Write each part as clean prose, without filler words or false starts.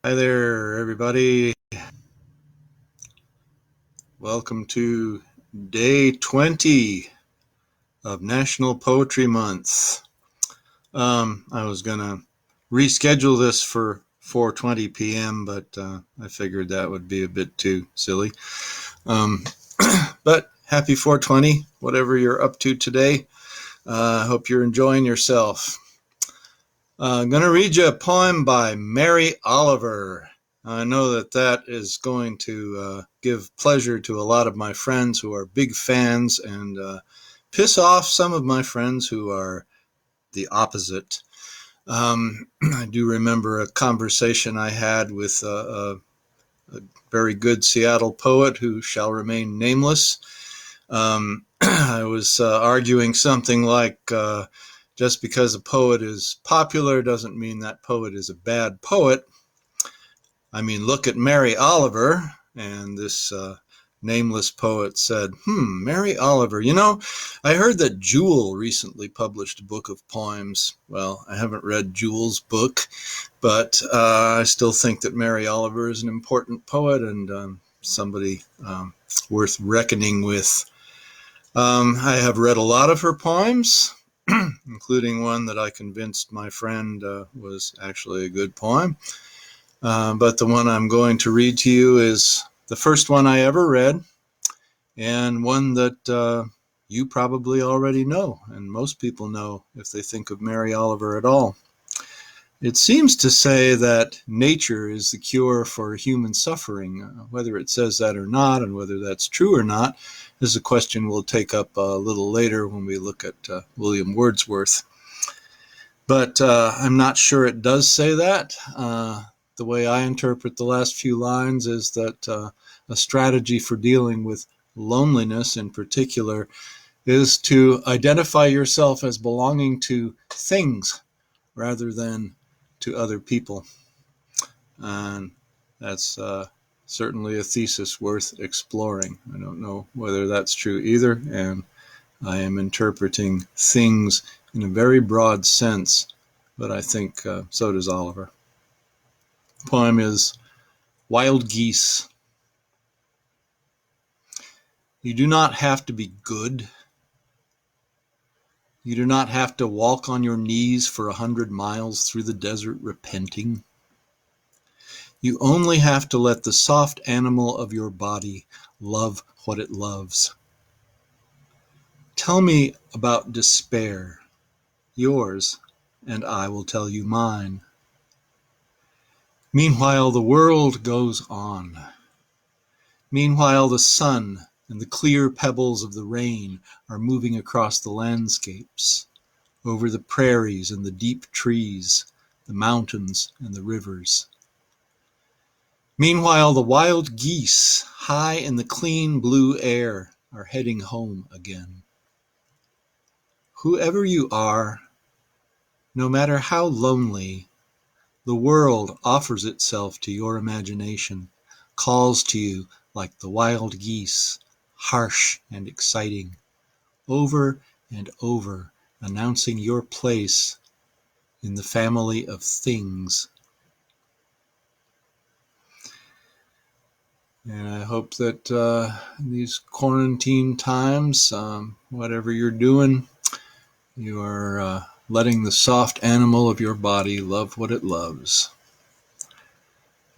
Hi there, everybody. Welcome to day 20 of National Poetry Month. I was going to reschedule this for 4:20 p.m., but I figured that would be a bit too silly. But happy 420, whatever you're up to today. I hope you're enjoying yourself. I'm going to read you a poem by Mary Oliver. I know that is going to give pleasure to a lot of my friends who are big fans and piss off some of my friends who are the opposite. I do remember a conversation I had with a very good Seattle poet who shall remain nameless. I was arguing something like, just because a poet is popular doesn't mean that poet is a bad poet. I mean, look at Mary Oliver. And this nameless poet said, Mary Oliver. You know, I heard that Jewel recently published a book of poems. Well, I haven't read Jewel's book, but I still think that Mary Oliver is an important poet and somebody worth reckoning with. I have read a lot of her poems, including one that I convinced my friend was actually a good poem. But the one I'm going to read to you is the first one I ever read, and one that you probably already know, and most people know if they think of Mary Oliver at all. It seems to say that nature is the cure for human suffering. Whether it says that or not, and whether that's true or not, is a question we'll take up a little later when we look at William Wordsworth. But I'm not sure it does say that. The way I interpret the last few lines is that a strategy for dealing with loneliness in particular is to identify yourself as belonging to things rather than to other people. And that's certainly a thesis worth exploring. I don't know whether that's true either, and I am interpreting things in a very broad sense, but I think so does Oliver. The poem is Wild Geese. You do not have to be good. You do not have to walk on your knees for 100 miles through the desert repenting. You only have to let the soft animal of your body love what it loves. Tell me about despair, yours, and I will tell you mine. Meanwhile, the world goes on. Meanwhile, the sun and the clear pebbles of the rain are moving across the landscapes, over the prairies and the deep trees, the mountains and the rivers. Meanwhile, the wild geese, high in the clean blue air, are heading home again. Whoever you are, no matter how lonely, the world offers itself to your imagination, calls to you like the wild geese, harsh and exciting, over and over, announcing your place in the family of things. And I hope that in these quarantine times, whatever you're doing, you are letting the soft animal of your body love what it loves.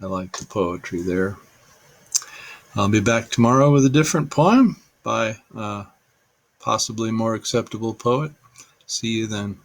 I like the poetry there. I'll be back tomorrow with a different poem by a possibly more acceptable poet. See you then.